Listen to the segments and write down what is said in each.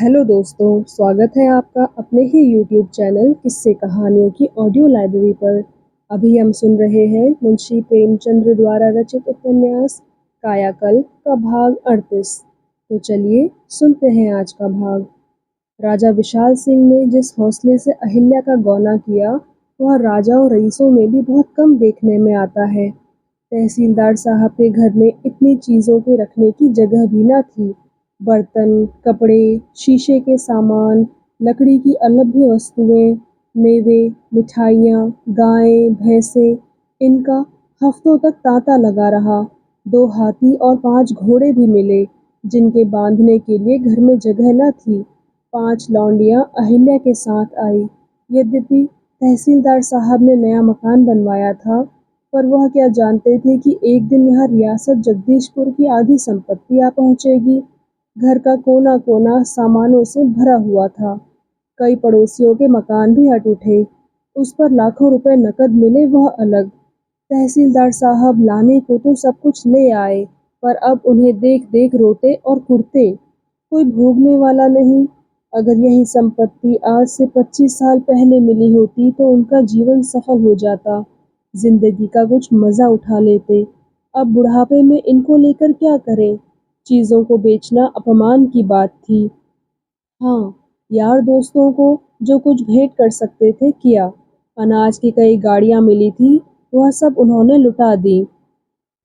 Hello दोस्तों, स्वागत है आपका अपने ही यूट्यूब चैनल किस्से कहानियों की ऑडियो लाइब्रेरी पर। अभी हम सुन रहे हैं मुंशी प्रेमचंद्र द्वारा रचित उपन्यास कायाकल्प का भाग 38। तो चलिए सुनते हैं आज का भाग। राजा विशाल सिंह ने जिस हौसले से अहिल्या का गौना किया वह राजाओं रईसों में भी बहुत कम देखने में आता है। तहसीलदार साहब के घर में इतनी चीज़ों के रखने की जगह भी न थी। बर्तन, कपड़े, शीशे के सामान, लकड़ी की अलभ्य वस्तुएं, मेवे, मिठाइयाँ, गायें, भैंसें, इनका हफ्तों तक तांता लगा रहा। 2 हाथी और 5 घोड़े भी मिले, जिनके बांधने के लिए घर में जगह न थी। 5 लौंडियाँ अहिल्या के साथ आई। यद्यपि तहसीलदार साहब ने नया मकान बनवाया था, पर वह क्या जानते थे कि एक दिन यहाँ रियासत जगदीशपुर की आधी संपत्ति आ पहुँचेगी। घर का कोना-कोना सामानों से भरा हुआ था। कई पड़ोसियों के मकान भी हट उठे। उस पर लाखों रुपए नकद मिले वह अलग। तहसीलदार साहब लाने को तो सब कुछ ले आए, पर अब उन्हें देख-देख रोते और कुढ़ते। कोई भोगने वाला नहीं। अगर यही संपत्ति आज से 25 साल पहले मिली होती तो उनका जीवन सफल हो जाता। जिंदगी का कुछ मजा उठा लेते। अब बुढ़ापे में इनको लेकर क्या करें? चीजों को बेचना अपमान की बात थी। हाँ, यार दोस्तों को जो कुछ भेंट कर सकते थे किया। अनाज की कई गाड़ियां मिली थी, वह सब उन्होंने लुटा दी।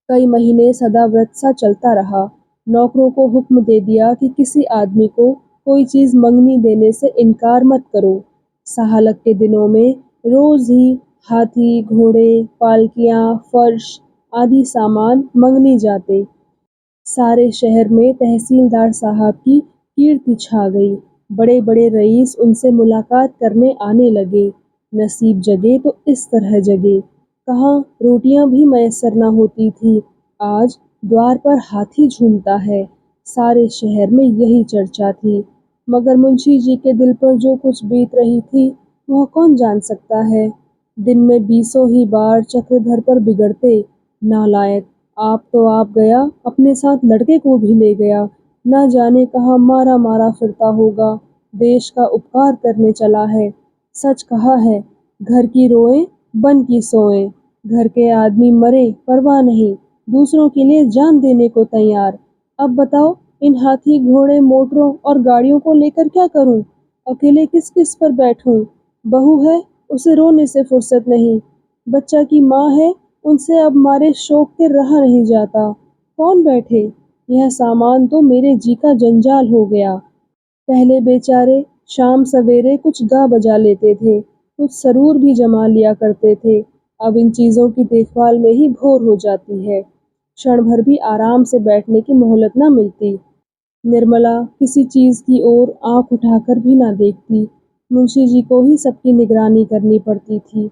कई महीने सदाव्रत सा चलता रहा। नौकरों को हुक्म दे दिया कि किसी आदमी को कोई चीज मंगनी देने से इनकार मत करो। सहालग के दिनों में रोज ही हाथी, घोड़े, पालकियां, फर्श आदि सामान मंगने जाते। सारे शहर में तहसीलदार साहब की कीर्ति छा गई। बड़े-बड़े रईस उनसे मुलाकात करने आने लगे। नसीब जगे तो इस तरह जगे। कहाँ रोटियां भी मैसर न होती थी। आज द्वार पर हाथी झूमता है। सारे शहर में यही चर्चा थी। मगर मुंशी जी के दिल पर जो कुछ बीत रही थी वह कौन जान सकता है। दिन में बीसों ही बार चक्रधर पर बिगड़ते। नालायक, आप तो आप गया, अपने साथ लड़के को भी ले गया। न जाने कहाँ मारा मारा फिरता होगा। देश का उपकार करने चला है। सच कहा है, घर की रोएं बन की सोएं। घर के आदमी मरे परवाह नहीं, दूसरों के लिए जान देने को तैयार। अब बताओ, इन हाथी, घोड़े, मोटरों और गाड़ियों को लेकर क्या करूं? अकेले किस किस पर बैठूं? बहू है, उसे रोने से फुर्सत नहीं। बच्चा की माँ है, उनसे अब मारे शोक के रहा नहीं जाता। कौन बैठे? यह सामान तो मेरे जी का जंजाल हो गया। पहले बेचारे शाम सवेरे कुछ गा बजा लेते थे, कुछ सरूर भी जमा लिया करते थे। अब इन चीजों की देखभाल में ही भोर हो जाती है। क्षण भर भी आराम से बैठने की मोहलत न मिलती। निर्मला किसी चीज की ओर आंख उठाकर भी न देखती। मुंशी जी को ही सबकी निगरानी करनी पड़ती थी।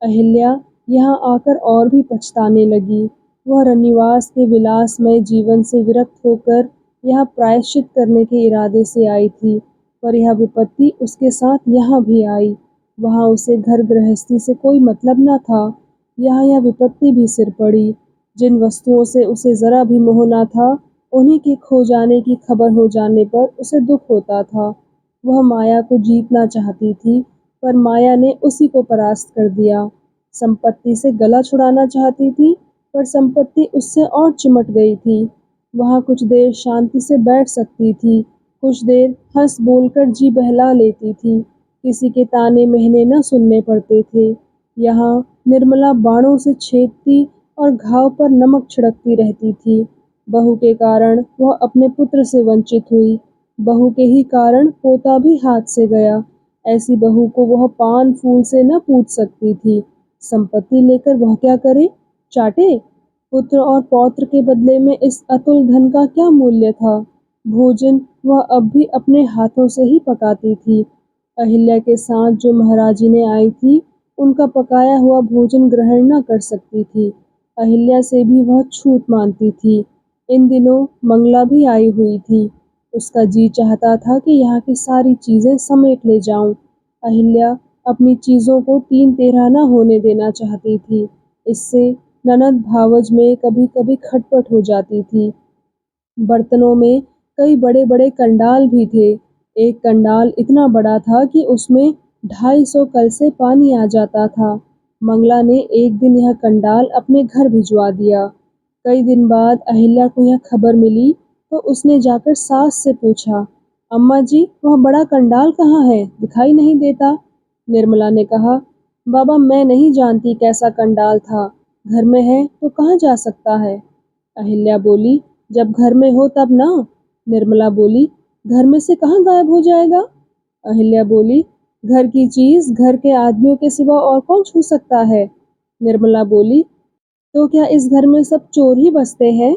अहिल्या यहाँ आकर और भी पछताने लगी। वह रनिवास के विलासमय जीवन से विरक्त होकर यहाँ प्रायश्चित करने के इरादे से आई थी, पर यह विपत्ति उसके साथ यहाँ भी आई। वहाँ उसे घर गृहस्थी से कोई मतलब न था, यहाँ यह विपत्ति भी सिर पड़ी। जिन वस्तुओं से उसे जरा भी मोह न था, उन्हीं के खो जाने की खबर हो जाने पर उसे दुख होता था। वह माया को जीतना चाहती थी, पर माया ने उसी को परास्त कर दिया। संपत्ति से गला छुड़ाना चाहती थी, पर संपत्ति उससे और चिमट गई थी। वहाँ कुछ देर शांति से बैठ सकती थी, कुछ देर हंस बोलकर जी बहला लेती थी। किसी के ताने मेहने न सुनने पड़ते थे। यहाँ निर्मला बाणों से छेदती और घाव पर नमक छिड़कती रहती थी। बहू के कारण वह अपने पुत्र से वंचित हुई। बहू के ही कारण पोता भी हाथ से गया। ऐसी बहू को वह पान फूल से न पूछ सकती थी। संपत्ति लेकर वह क्या करे? चाटे? पुत्र और पौत्र के बदले में इस अतुल धन का क्या मूल्य था? भोजन वह अब भी अपने हाथों से ही पकाती थी। अहिल्या के साथ जो महाराजिनें आई थी, उनका पकाया हुआ भोजन ग्रहण न कर सकती थी। अहिल्या से भी वह छूत मानती थी। इन दिनों मंगला भी आई हुई थी। उसका जी चाहता था कि यहाँ की सारी चीजें समेट ले जाऊं। अहिल्या अपनी चीजों को तीन तेरह न होने देना चाहती थी। इससे ननद भावज में कभी-कभी खटपट हो जाती थी। बर्तनों में कई बड़े-बड़े कंडाल भी थे। एक कंडाल इतना बड़ा था कि उसमें 250 कल से पानी आ जाता था। मंगला ने एक दिन यह कंडाल अपने घर भिजवा दिया। कई दिन बाद अहिल्या को यह खबर मिली तो उसने जाकर सास से पूछा, अम्मा जी, वह बड़ा कंडाल कहाँ है? दिखाई नहीं देता। निर्मला ने कहा, बाबा मैं नहीं जानती कैसा कंडाल था, घर में है तो कहाँ जा सकता है? अहिल्या बोली, जब घर में हो तब ना। निर्मला बोली, घर में से कहाँ गायब हो जाएगा? अहिल्या बोली, घर की चीज घर के आदमियों के सिवा और कौन छू सकता है? निर्मला बोली, तो क्या इस घर में सब चोर ही बसते हैं?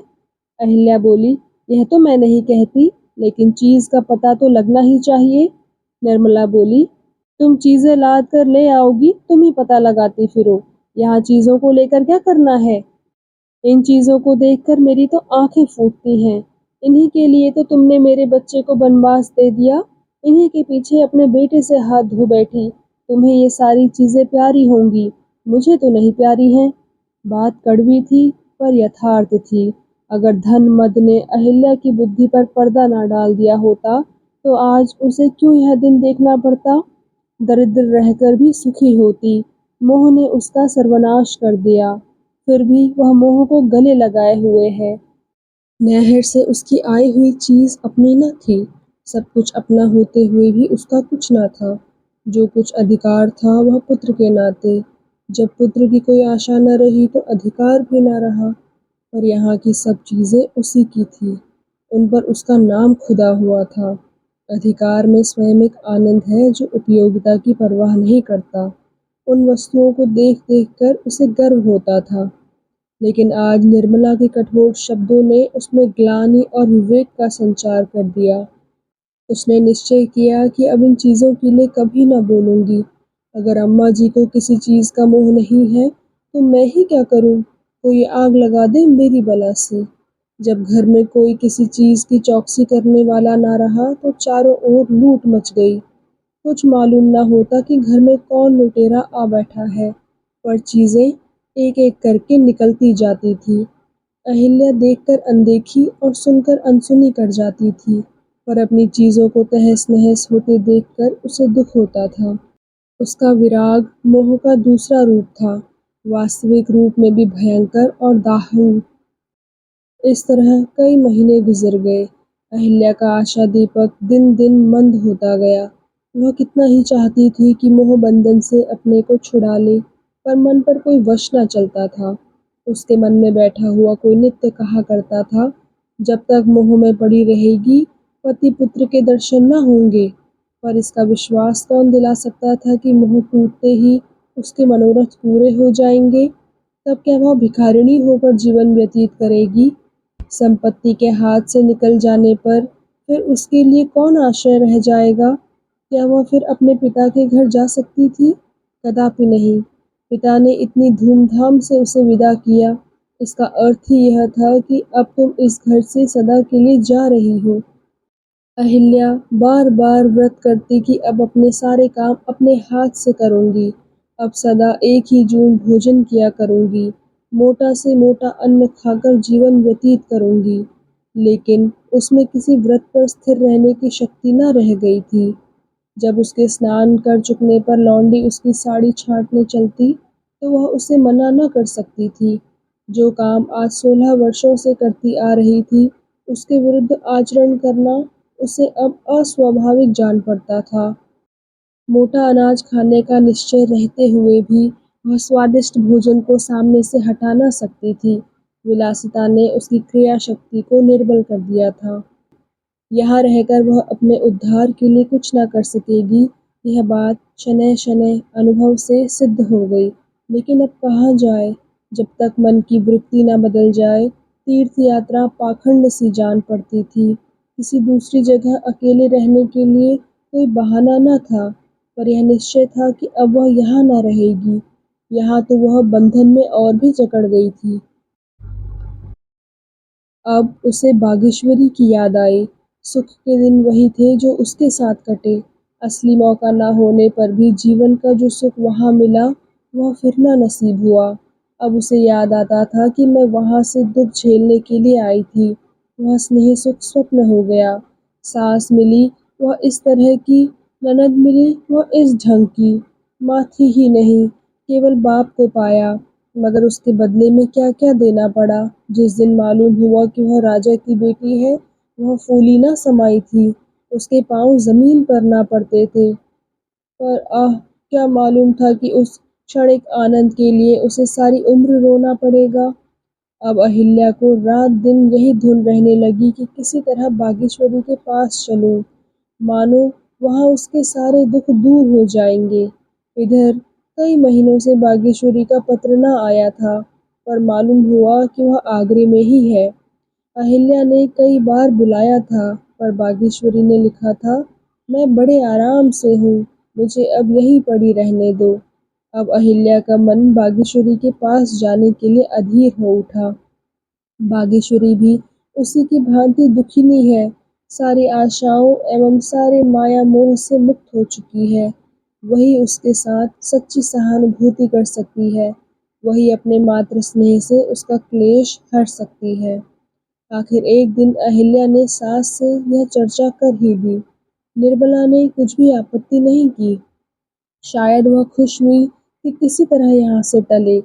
अहिल्या बोली, यह तो मैं नहीं कहती, लेकिन चीज का पता तो लगना ही चाहिए। निर्मला बोली, तुम चीजें लाद कर ले आओगी, तुम ही पता लगाती फिरो। यहाँ चीजों को लेकर क्या करना है? इन चीजों को देखकर मेरी तो आंखें फूटती हैं। इन्हीं के लिए तो तुमने मेरे बच्चे को बनवास दे दिया। इन्हीं के पीछे अपने बेटे से हाथ धो बैठी। तुम्हें ये सारी चीजें प्यारी होंगी, मुझे तो नहीं प्यारी हैं। बात कड़वी थी पर यथार्थ थी। अगर धन मद ने अहिल्या की बुद्धि पर पर्दा न डाल दिया होता तो आज उसे क्यों यह दिन देखना पड़ता? दरिद्र रहकर भी सुखी होती। मोह ने उसका सर्वनाश कर दिया। फिर भी वह मोह को गले लगाए हुए है। नहर से उसकी आई हुई चीज अपनी न थी। सब कुछ अपना होते हुए भी उसका कुछ न था। जो कुछ अधिकार था वह पुत्र के नाते। जब पुत्र की कोई आशा न रही तो अधिकार भी न रहा। पर यहाँ की सब चीजें उसी की थी। उन पर उसका नाम खुदा हुआ था। अधिकार में स्वयं एक आनंद है जो उपयोगिता की परवाह नहीं करता। उन वस्तुओं को देख देख कर उसे गर्व होता था। लेकिन आज निर्मला के कठोर शब्दों ने उसमें ग्लानि और विवेक का संचार कर दिया। उसने निश्चय किया कि अब इन चीज़ों के लिए कभी न बोलूँगी। अगर अम्मा जी को किसी चीज़ का मोह नहीं है तो मैं ही क्या करूँ? कोई आग लगा दे मेरी बला से। जब घर में कोई किसी चीज़ की चौकसी करने वाला ना रहा तो चारों ओर लूट मच गई। कुछ मालूम न होता कि घर में कौन लुटेरा आ बैठा है, पर चीज़ें एक-एक करके निकलती जाती थी। अहिल्या देखकर अनदेखी और सुनकर अनसुनी कर जाती थी, पर अपनी चीज़ों को तहस-नहस होते देखकर उसे दुख होता था। उसका विराग मोह का दूसरा रूप था, वास्तविक रूप में भी भयंकर और दारुण। इस तरह कई महीने गुजर गए। अहिल्या का आशा दीपक दिन-दिन मंद होता गया। वह कितना ही चाहती थी कि मोह बंधन से अपने को छुड़ा ले, पर मन पर कोई वश न चलता था। उसके मन में बैठा हुआ कोई नित्य कहा करता था, जब तक मोह में पड़ी रहेगी, पति पुत्र के दर्शन न होंगे। पर इसका विश्वास कौन दिला सकता था कि मोह टूटते ही उसके मनोरथ पूरे हो जाएंगे? तब क्या वह भिखारिणी होकर जीवन व्यतीत करेगी? संपत्ति के हाथ से निकल जाने पर फिर उसके लिए कौन आश्रय रह जाएगा? क्या वह फिर अपने पिता के घर जा सकती थी? कदापि नहीं। पिता ने इतनी धूमधाम से उसे विदा किया, इसका अर्थ ही यह था कि अब तुम इस घर से सदा के लिए जा रही हो। अहिल्या बार-बार व्रत करती कि अब अपने सारे काम अपने हाथ से करूँगी, अब सदा एक ही जून भोजन किया करूँगी, मोटा से मोटा अन्न खाकर जीवन व्यतीत करूँगी। लेकिन उसमें किसी व्रत पर स्थिर रहने की शक्ति न रह गई थी। जब उसके स्नान कर चुकने पर लौंडी उसकी साड़ी छाँटने चलती, तो वह उसे मना न कर सकती थी। जो काम आज 16 वर्षों से करती आ रही थी, उसके विरुद्ध आचरण करना उसे अब अस्वाभाविक जान पड़ता था। मोटा अनाज खाने का निश्चय रहते हुए भी वह स्वादिष्ट भोजन को सामने से हटा न सकती थी। विलासिता ने उसकी क्रिया शक्ति को निर्बल कर दिया था। यहाँ रहकर वह अपने उद्धार के लिए कुछ न कर सकेगी, यह बात शनैः-शनैः अनुभव से सिद्ध हो गई। लेकिन अब कहाँ जाए? जब तक मन की वृत्ति न बदल जाए, तीर्थ यात्रा पाखंड सी जान पड़ती थी। किसी दूसरी जगह अकेले रहने के लिए कोई बहाना न था, पर यह निश्चय था कि अब वह यहाँ न रहेगी। यहाँ तो वह बंधन में और भी जकड़ गई थी। अब उसे बागेश्वरी की याद आई। सुख के दिन वही थे जो उसके साथ कटे। असली मौका न होने पर भी जीवन का जो सुख वहाँ मिला, वह फिर न नसीब हुआ। अब उसे याद आता था कि मैं वहाँ से दुख झेलने के लिए आई थी। वह स्नेह सुख स्वप्न हो गया। सास मिली वह इस तरह की ननद मिली, वह इस ढंग की माँ थी ही नहीं, केवल बाप को पाया, मगर उसके बदले में क्या-क्या देना पड़ा। जिस दिन मालूम हुआ कि वह राजा की बेटी है, वह फूली न समाई थी, उसके पाँव ज़मीन पर ना पड़ते थे। पर क्या मालूम था कि उस क्षणिक आनंद के लिए उसे सारी उम्र रोना पड़ेगा। अब अहिल्या को रात-दिन यही धुन रहने लगी कि किसी तरह बागेश्वरी के पास चलूं, मानो वहाँ उसके सारे दुख दूर हो जाएंगे। इधर कई महीनों से बागेश्वरी का पत्र न आया था, पर मालूम हुआ कि वह आगरे में ही है। अहिल्या ने कई बार बुलाया था, पर बागेश्वरी ने लिखा था, मैं बड़े आराम से हूँ, मुझे अब यहीं पड़ी रहने दो। अब अहिल्या का मन बागेश्वरी के पास जाने के लिए अधीर हो उठा। बागेश्वरी भी उसी की भांति दुखिनी है, सारी आशाओं एवं सारे माया मोह से मुक्त हो चुकी है। वही उसके साथ सच्ची सहानुभूति कर सकती है, वही अपने मातृ स्नेह से उसका क्लेश हर सकती है। आखिर एक दिन अहिल्या ने सास से यह चर्चा कर ही दी। निर्मला ने कुछ भी आपत्ति नहीं की। शायद वह खुश हुई कि किसी तरह यहाँ से टले।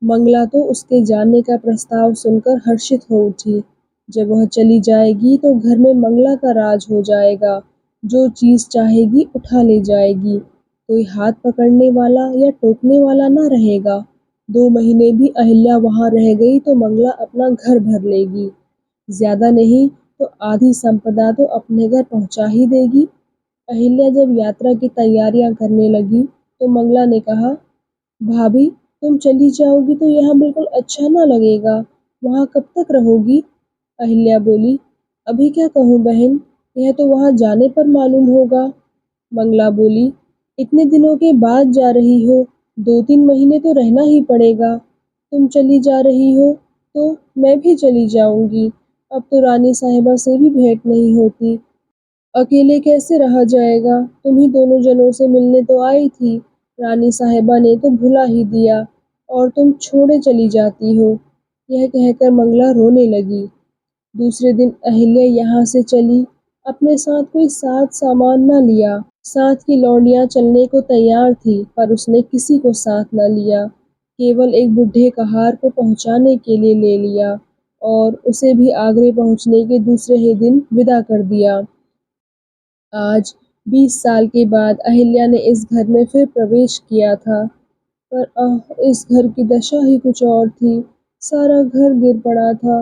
मंगला तो उसके जाने का प्रस्ताव सुनकर हर्षित हो उठी। जब वह चली जाएगी तो घर में मंगला का राज हो जाएगा, जो चीज़ चाहेगी उठा ले जाएगी, कोई हाथ पकड़ने वाला या टोकने वाला न रहेगा। 2 महीने भी अहिल्या वहाँ रह गई तो मंगला अपना घर भर लेगी, ज्यादा नहीं तो आधी संपदा तो अपने घर पहुँचा ही देगी। अहिल्या जब यात्रा की तैयारियां करने लगी तो मंगला ने कहा, भाभी तुम चली जाओगी तो यहाँ बिल्कुल अच्छा ना लगेगा, वहाँ कब तक रहोगी? अहिल्या बोली, अभी क्या कहूँ बहन, यह तो वहाँ जाने पर मालूम होगा। मंगला बोली, इतने दिनों के बाद जा रही हो, 2-3 महीने तो रहना ही पड़ेगा। तुम चली जा रही हो तो मैं भी चली जाऊंगी। अब तो रानी साहिबा से भी भेंट नहीं होती, अकेले कैसे रहा जाएगा? तुम ही दोनों जनों से मिलने तो आई थी, रानी साहिबा ने तो भुला ही दिया और तुम छोड़े चली जाती हो। यह कहकर मंगला रोने लगी। दूसरे दिन अहिल्या यहाँ से चली, अपने साथ कोई साथ सामान न लिया। साथ की लौंडियाँ चलने को तैयार थी, पर उसने किसी को साथ न लिया, केवल एक बूढ़े कहार को पहुँचाने के लिए ले लिया और उसे भी आगरे पहुँचने के दूसरे ही दिन विदा कर दिया। आज 20 साल के बाद अहिल्या ने इस घर में फिर प्रवेश किया था, पर इस घर की दशा ही कुछ और थी। सारा घर गिर पड़ा था,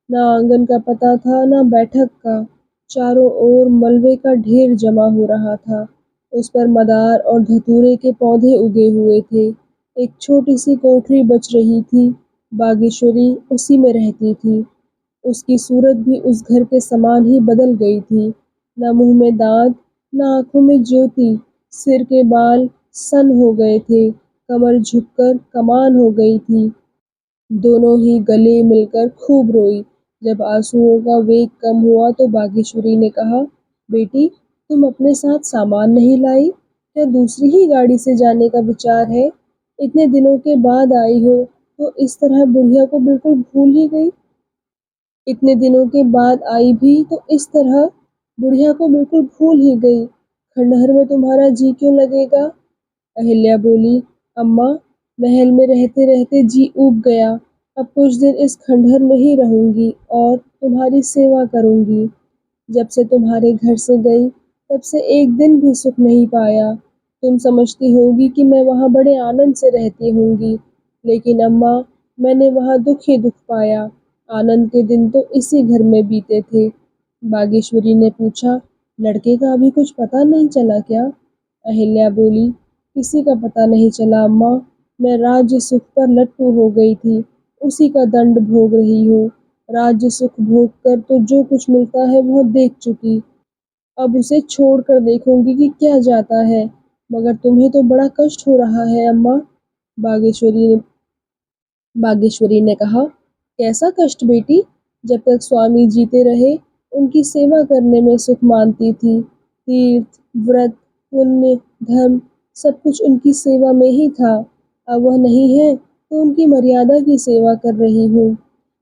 ना आंगन का पता था, ना बैठक का। चारों ओर मलबे का ढेर जमा हो रहा था, उस पर मदार और धतूरे के पौधे उगे हुए थे। एक छोटी सी कोठरी बच रही थी, बागेश्वरी उसी में रहती थी। उसकी सूरत भी उस घर के समान ही बदल गई थी, न मुंह में दांत, न आंखों में ज्योति, सिर के बाल सन हो गए थे, कमर झुककर कमान हो गई थी। दोनों ही गले मिलकर खूब रोई। जब आंसुओं का वेग कम हुआ तो बागेश्वरी ने कहा, बेटी तुम अपने साथ सामान नहीं लाई? क्या दूसरी ही गाड़ी से जाने का विचार है? इतने दिनों के बाद आई हो तो इस तरह बुढ़िया को बिल्कुल भूल ही गई। इतने दिनों के बाद आई भी तो इस तरह बुढ़िया को बिल्कुल भूल ही गई। खंडहर में तुम्हारा जी क्यों लगेगा? अहिल्या बोली, अम्मा महल में रहते रहते जी ऊब गया, अब कुछ दिन इस खंडहर में ही रहूंगी और तुम्हारी सेवा करूंगी। जब से तुम्हारे घर से गई तब से एक दिन भी सुख नहीं पाया। तुम समझती होगी कि मैं वहाँ बड़े आनंद से रहती होंगी, लेकिन अम्मा मैंने वहाँ दुख ही दुख पाया। आनंद के दिन तो इसी घर में बीते थे। बागेश्वरी ने पूछा, लड़के का अभी कुछ पता नहीं चला क्या? अहिल्या बोली, किसी का पता नहीं चला अम्मा, मैं राज्य सुख पर लट्टू हो गई थी, उसी का दंड भोग रही हूँ। राज्य सुख भोग कर तो जो कुछ मिलता है वह देख चुकी, अब उसे छोड़ कर देखूंगी कि क्या जाता है। मगर तुम्हें तो बड़ा कष्ट हो रहा है अम्मा। बागेश्वरी ने बागेश्वरी ने कहा, कैसा कष्ट बेटी? जब तक स्वामी जीते रहे उनकी सेवा करने में सुख मानती थी। तीर्थ व्रत पुण्य धर्म सब कुछ उनकी सेवा में ही था। अब वह नहीं है तो उनकी मर्यादा की सेवा कर रही हूँ।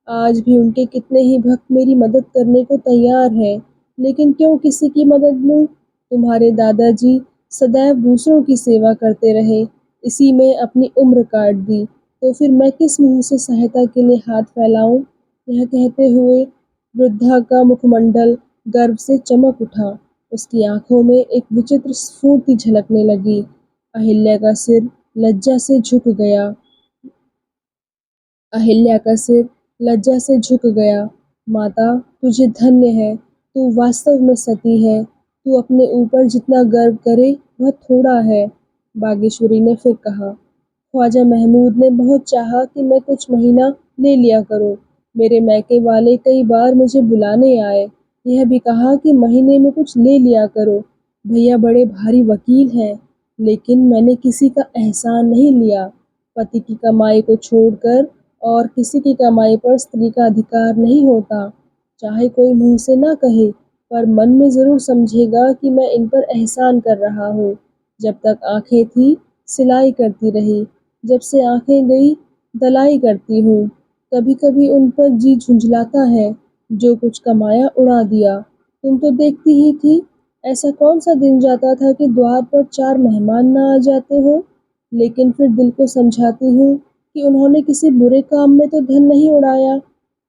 आज भी उनके कितने ही भक्त मेरी मदद करने को तैयार हैं, लेकिन क्यों किसी की मदद लूं? तुम्हारे दादाजी सदैव दूसरों की सेवा करते रहे, इसी में अपनी उम्र काट दी, तो फिर मैं किस मुंह से सहायता के लिए हाथ फैलाऊं? यह कहते हुए वृद्धा का मुखमंडल गर्व से चमक उठा। उसकी आंखों में एक विचित्र स्फूर्ति झलकने लगी। अहिल्या का सिर लज्जा से झुक गया। अहिल्या का सिर लज्जा से झुक गया। माता, तुझे धन्य है, तू वास्तव में सती है। तू अपने ऊपर जितना गर्व करे वह थोड़ा है। बागेश्वरी ने फिर कहा। ख्वाजा महमूद ने बहुत चाहा कि मैं कुछ महीना ले लिया करूं। मेरे मैके वाले कई बार मुझे बुलाने आए। यह भी कहा कि महीने में कुछ ले लिया करो। भैया बड़े भारी वकील हैं, लेकिन मैंने किसी का एहसान नहीं लिया। पति की कमाई को छोड़कर और किसी की कमाई पर स्त्री का अधिकार नहीं होता। चाहे कोई मुंह से ना कहे, पर मन में जरूर समझेगा कि मैं इन पर एहसान कर रहा हूँ। जब तक आंखें थी सिलाई करती रही, जब से आंखें गई दलाई करती हूँ। कभी कभी उन पर जी झुंझलाता है। जो कुछ कमाया उड़ा दिया। तुम तो देखती ही थी, ऐसा कौन सा दिन जाता था कि द्वार पर 4 मेहमान ना आ जाते हो। लेकिन फिर दिल को समझाती हूँ कि उन्होंने किसी बुरे काम में तो धन नहीं उड़ाया।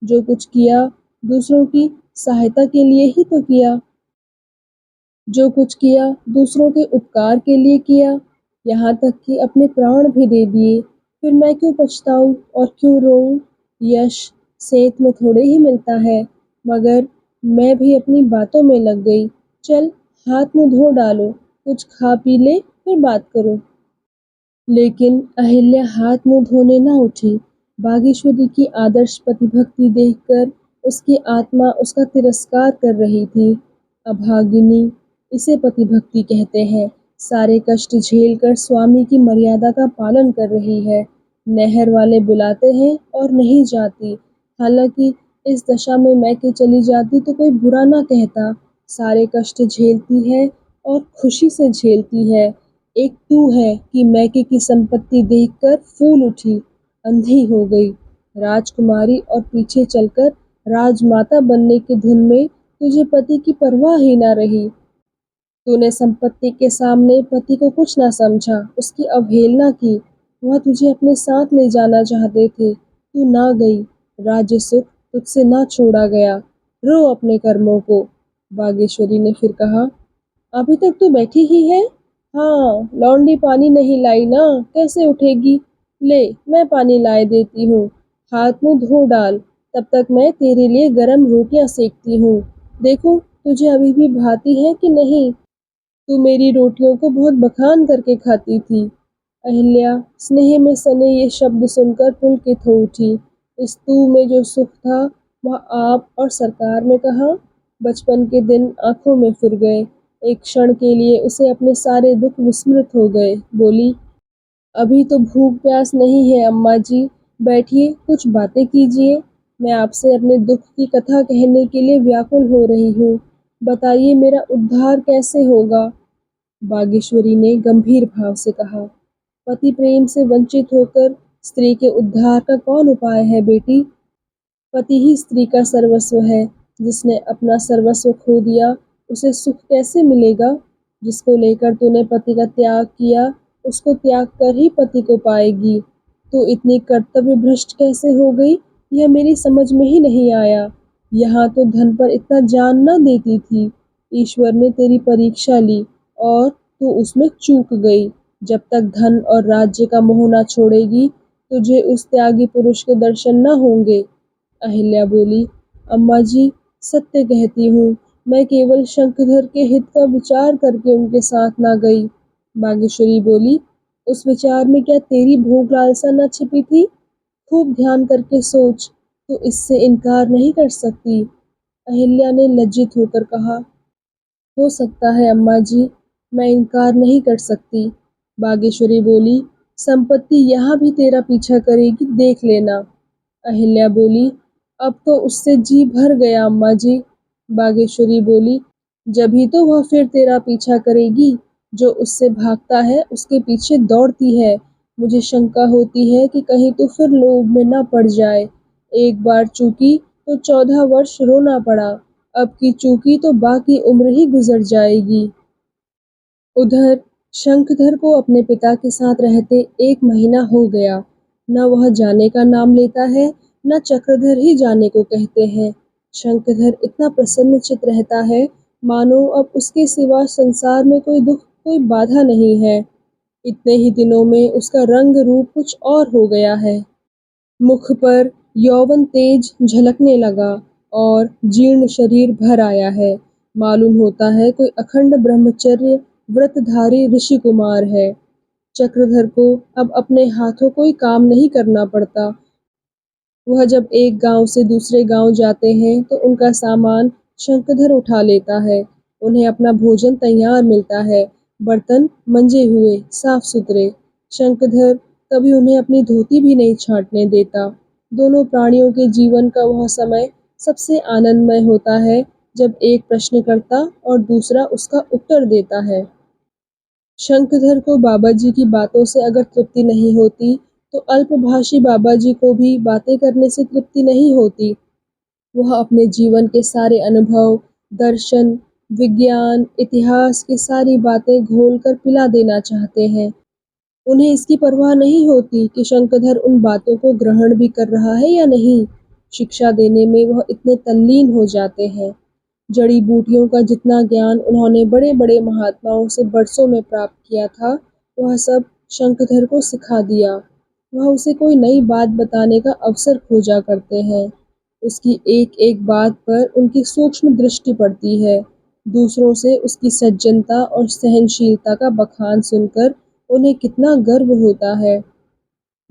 जो कुछ किया दूसरों की सहायता के लिए ही तो किया। जो कुछ किया दूसरों के उपकार के लिए किया, यहाँ तक कि अपने प्राण भी दे दिए। फिर मैं क्यों पछताऊं और क्यों रोऊं? यश सेंत में थोड़े ही मिलता है। मगर मैं भी अपनी बातों में लग गई। चल, हाथ मुंह धो डालो, कुछ खा पी ले, फिर बात करो। लेकिन अहिल्या हाथ मुंह धोने न उठी। बागेश्वरी की आदर्श पतिभक्ति देखकर उसकी आत्मा उसका तिरस्कार कर रही थी। अभागिनी, इसे पतिभक्ति कहते हैं। सारे कष्ट झेलकर स्वामी की मर्यादा का पालन कर रही है। नहर वाले बुलाते हैं और नहीं जाती। हालांकि इस दशा में मैके चली जाती तो कोई बुरा ना कहता। सारे कष्ट झेलती है और खुशी से झेलती है। एक तू है कि मैके की संपत्ति देखकर फूल उठी, अंधी हो गई। राजकुमारी और पीछे चलकर राजमाता बनने की धुन में तुझे पति की परवाह ही ना रही। तूने संपत्ति के सामने पति को कुछ ना समझा, उसकी अवहेलना की। वह तुझे अपने साथ ले जाना चाहते थे, तू ना गई। राज्य सुख तुझसे ना छोड़ा गया। रो अपने कर्मों को। बागेश्वरी ने फिर कहा। अभी तक तू बैठी ही है? हाँ, लौंडी पानी नहीं लाई ना, कैसे उठेगी? ले, मैं पानी लाए देती हूँ। हाथ मुंह धो डाल, तब तक मैं तेरे लिए गरम रोटियां सेकती हूँ। देखूं तुझे अभी भी भाती है कि नहीं। तू मेरी रोटियों को बहुत बखान करके खाती थी। अहिल्या स्नेह में सने ये शब्द सुनकर पुलकित हो उठी। इस तू में जो सुख था वह आप और सरकार में कहाँ। बचपन के दिन आंखों में फिर गए। एक क्षण के लिए उसे अपने सारे दुख विस्मृत हो गए। बोली, अभी तो भूख प्यास नहीं है अम्मा जी, बैठिए कुछ बातें कीजिए। मैं आपसे अपने दुख की कथा कहने के लिए व्याकुल हो रही हूँ। बताइए मेरा उद्धार कैसे होगा। बागेश्वरी ने गंभीर भाव से कहा। पति प्रेम से वंचित होकर स्त्री के उद्धार का कौन उपाय है बेटी। पति ही स्त्री का सर्वस्व है। जिसने अपना सर्वस्व खो दिया उसे सुख कैसे मिलेगा। जिसको लेकर तूने पति का त्याग किया उसको त्याग कर ही पति को पाएगी। तो इतनी कर्तव्य भ्रष्ट कैसे हो गई, यह मेरी समझ में ही नहीं आया। यहाँ तो धन पर इतना जान न देती थी। ईश्वर ने तेरी परीक्षा ली और तू उसमें चूक गई। जब तक धन और राज्य का मोह न छोड़ेगी तुझे उस त्यागी पुरुष के दर्शन न होंगे। अहिल्या बोली, अम्मा जी सत्य कहती हूँ, मैं केवल शंखधर के हित का विचार करके उनके साथ ना गई। बागेश्वरी बोली, उस विचार में क्या तेरी भोग लालसा न छिपी थी। खूब ध्यान करके सोच, तो इससे इनकार नहीं कर सकती। अहिल्या ने लज्जित होकर कहा। हो सकता है अम्मा जी, मैं इनकार नहीं कर सकती। बागेश्वरी बोली, संपत्ति यहाँ भी तेरा पीछा करेगी, देख लेना। अहिल्या बोली, अब तो उससे जी भर गया अम्मा जी। बागेश्वरी बोली, जभी तो वह फिर तेरा पीछा करेगी। जो उससे भागता है उसके पीछे दौड़ती है। मुझे शंका होती है कि कहीं तो फिर लोभ में न पड़ जाए। एक बार चूकी तो 14 वर्ष रोना पड़ा। अब की चूकी तो बाकी उम्र ही गुजर जाएगी। उधर शंखधर को अपने पिता के साथ रहते 1 महीना हो गया। न वह जाने का नाम लेता है, न चक्रधर ही जाने को कहते हैं। शंखधर इतना प्रसन्नचित्त रहता है, मानो अब उसके सिवा संसार में कोई दुख, कोई बाधा नहीं है। इतने ही दिनों में उसका रंग रूप कुछ और हो गया है। मुख पर यौवन तेज झलकने लगा और जीर्ण शरीर भर आया है। मालूम होता है कोई अखंड ब्रह्मचर्य व्रतधारी ऋषि कुमार है। चक्रधर को अब अपने हाथों कोई काम नहीं करना पड़ता। वह जब एक गांव से दूसरे गांव जाते हैं तो उनका सामान शंखधर उठा लेता है। उन्हें अपना भोजन तैयार मिलता है, बर्तन मंजे हुए साफ सुथरे। शंखधर कभी उन्हें अपनी धोती भी नहीं छांटने देता। दोनों प्राणियों के जीवन का वह समय सबसे आनंदमय होता है जब एक प्रश्न करता और दूसरा उसका उत्तर देता है। शंखधर को बाबाजी की बातों से अगर तृप्ति नहीं होती तो अल्पभाषी बाबाजी को भी बातें करने से तृप्ति नहीं होती। वह अपने जीवन के सारे अनुभव, दर्शन, विज्ञान, इतिहास की सारी बातें घोल कर पिला देना चाहते हैं। उन्हें इसकी परवाह नहीं होती कि शंखधर उन बातों को ग्रहण भी कर रहा है या नहीं। शिक्षा देने में वह इतने तल्लीन हो जाते हैं। जड़ी बूटियों का जितना ज्ञान उन्होंने बड़े बड़े महात्माओं से बरसों में प्राप्त किया था, वह सब शंखधर को सिखा दिया। वह उसे कोई नई बात बताने का अवसर खोजा करते हैं। उसकी एक एक बात पर उनकी सूक्ष्म दृष्टि पड़ती है। दूसरों से उसकी सज्जनता और सहनशीलता का बखान सुनकर उन्हें कितना गर्व होता है।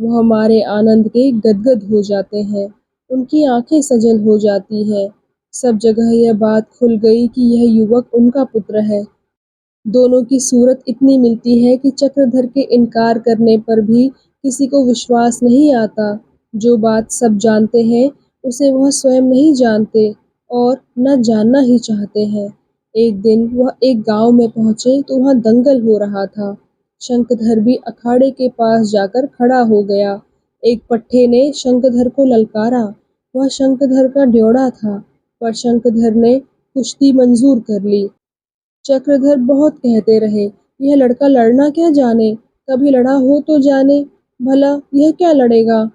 वो हमारे आनंद के गदगद हो जाते हैं। उनकी आंखें सजल हो जाती हैं। सब जगह यह बात खुल गई कि यह युवक उनका पुत्र है। दोनों की सूरत इतनी मिलती है कि चक्रधर के इनकार करने पर भी किसी को विश्वास नहीं आता। जो बात सब जानते हैं, उसे वह स्वयं नहीं जानते और न जानना ही चाहते हैं। एक दिन वह एक गांव में पहुंचे तो वहां दंगल हो रहा था। शंखधर भी अखाड़े के पास जाकर खड़ा हो गया। एक पट्टे ने शंखधर को ललकारा। वह शंखधर का ड्योढ़ा था, पर शंखधर ने कुश्ती मंजूर कर ली। चक्रधर बहुत कहते रहे, यह लड़का लड़ना क्या जाने, कभी लड़ा हो तो जाने, भला यह क्या लड़ेगा।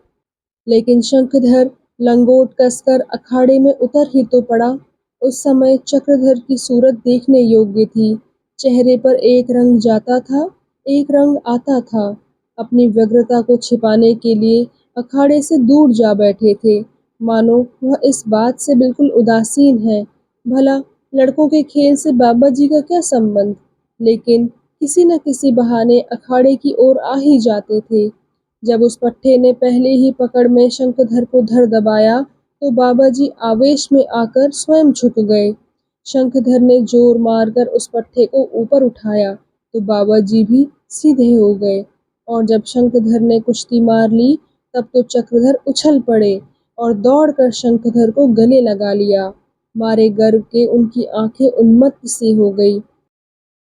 लेकिन शंखधर लंगोट कसकर अखाड़े में उतर ही तो पड़ा। उस समय चक्रधर की सूरत देखने योग्य थी। चेहरे पर एक रंग जाता था, एक रंग आता था। अपनी व्यग्रता को छिपाने के लिए अखाड़े से दूर जा बैठे थे, मानो वह इस बात से बिल्कुल उदासीन है। भला लड़कों के खेल से बाबा जी का क्या संबंध। लेकिन किसी न किसी बहाने अखाड़े की ओर आ ही जाते थे। जब उस पट्टे ने पहले ही पकड़ में शंखधर को धर दबाया तो बाबाजी आवेश में आकर स्वयं झुक गए। शंखधर ने जोर मारकर उस पट्टे को ऊपर उठाया तो बाबाजी भी सीधे हो गए। और जब शंखधर ने कुश्ती मार ली तब तो चक्रधर उछल पड़े और दौड़कर शंखधर को गले लगा लिया। मारे गर्व के उनकी आंखें उन्मत्त सी हो गई।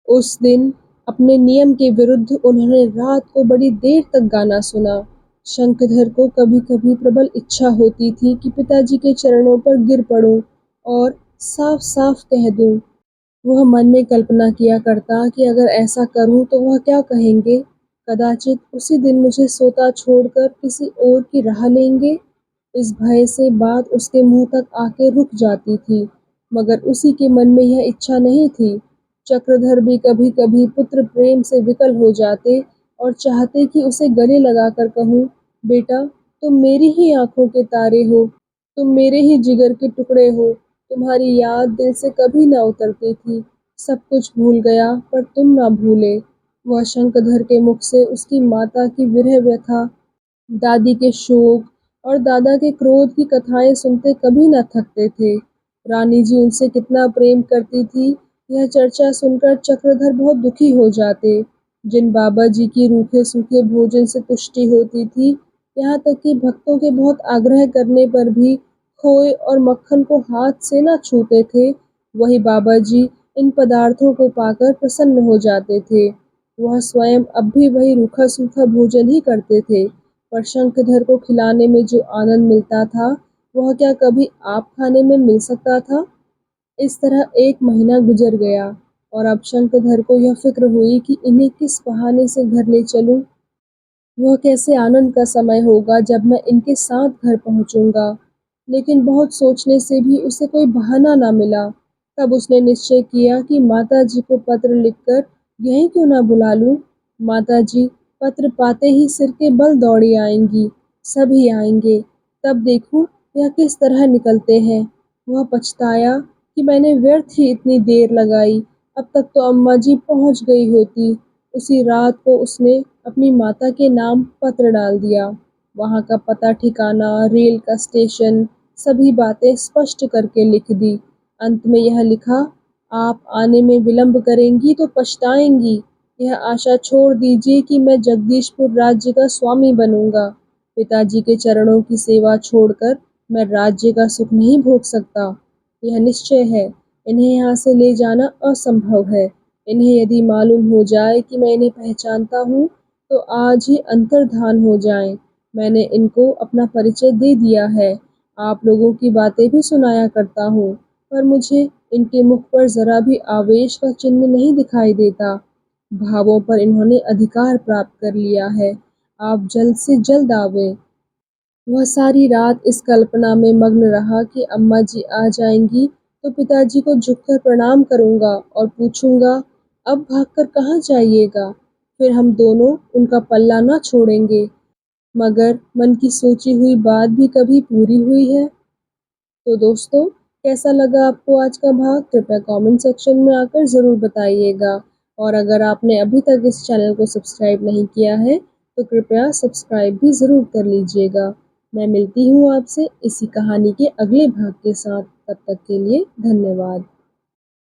उस दिन अपने नियम के विरुद्ध उन्होंने रात को बड़ी देर तक गाना सुना। शंखधर को कभी-कभी प्रबल इच्छा होती थी कि पिताजी के चरणों पर गिर पड़ूं और साफ-साफ कह दूं। वह मन में कल्पना किया करता कि अगर ऐसा करूं तो वह क्या कहेंगे। कदाचित उसी दिन मुझे सोता छोड़कर किसी और की राह लेंगे। इस भय से बात उसके मुंह तक आके रुक जाती थी, मगर उसी के मन में यह इच्छा नहीं थी। चक्रधर भी कभी-कभी पुत्र प्रेम से विकल हो जाते और चाहते कि उसे गले लगाकर कहूँ, बेटा तुम मेरी ही आंखों के तारे हो, तुम मेरे ही जिगर के टुकड़े हो, तुम्हारी याद दिल से कभी ना उतरती थी, सब कुछ भूल गया पर तुम ना भूले। वह शंखधर के मुख से उसकी माता की विरह व्यथा, दादी के शोक और दादा के क्रोध की कथाएं सुनते कभी न थकते थे। रानी जी उनसे कितना प्रेम करती थी, यह चर्चा सुनकर चक्रधर बहुत दुखी हो जाते। जिन बाबा जी की रूखे सूखे भोजन से तुष्टि होती थी, यहाँ तक कि भक्तों के बहुत आग्रह करने पर भी खोए और मक्खन को हाथ से न छूते थे, वही बाबा जी इन पदार्थों को पाकर प्रसन्न हो जाते थे। वह स्वयं अब भी वही रूखा सूखा भोजन ही करते थे, पर शंखधर को खिलाने में जो आनंद मिलता था, वह क्या कभी आप खाने में मिल सकता था। इस तरह 1 महीना गुजर गया और अब शंखधर को यह फ़िक्र हुई कि इन्हें किस बहाने से घर ले चलूं। वह कैसे आनंद का समय होगा जब मैं इनके साथ घर पहुंचूंगा। लेकिन बहुत सोचने से भी उसे कोई बहाना ना मिला। तब उसने निश्चय किया कि माताजी को पत्र लिखकर यहीं क्यों ना बुला लूं। माताजी पत्र पाते ही सिर के बल दौड़ी आएंगी। सभी आएंगे। तब देखूं यह किस तरह निकलते हैं। वह पछताया कि मैंने व्यर्थ ही इतनी देर लगाई। अब तक तो अम्मा जी पहुंच गई होती। उसी रात को उसने अपनी माता के नाम पत्र डाल दिया। वहाँ का पता ठिकाना, रेल का स्टेशन, सभी बातें स्पष्ट करके लिख दी। अंत में यह लिखा, आप आने में विलंब करेंगी तो पछताएंगी। यह आशा छोड़ दीजिए कि मैं जगदीशपुर राज्य का स्वामी बनूंगा। पिताजी के चरणों की सेवा छोड़कर मैं राज्य का सुख नहीं भोग सकता। यह निश्चय है, इन्हें यहाँ से ले जाना असंभव है। इन्हें यदि मालूम हो जाए कि मैं इन्हें पहचानता हूँ तो आज ही अंतर्धान हो जाएं। मैंने इनको अपना परिचय दे दिया है। आप लोगों की बातें भी सुनाया करता हूँ, पर मुझे इनके मुख पर जरा भी आवेश का चिन्ह नहीं दिखाई देता। भावों पर इन्होंने अधिकार प्राप्त कर लिया है। आप जल्द से जल्द आवे। वह सारी रात इस कल्पना में मग्न रहा कि अम्मा जी आ जाएंगी तो पिताजी को झुककर प्रणाम करूंगा और पूछूंगा, अब भागकर कहाँ जाइएगा। फिर हम दोनों उनका पल्ला न छोड़ेंगे। मगर मन की सोची हुई बात भी कभी पूरी हुई है। तो दोस्तों, कैसा लगा आपको आज का भाग? कृपया कमेंट सेक्शन में आकर ज़रूर बताइएगा। और अगर आपने अभी तक इस चैनल को सब्सक्राइब नहीं किया है तो कृपया सब्सक्राइब भी ज़रूर कर लीजिएगा। मैं मिलती हूँ आपसे इसी कहानी के अगले भाग के साथ। तब तक के लिए धन्यवाद।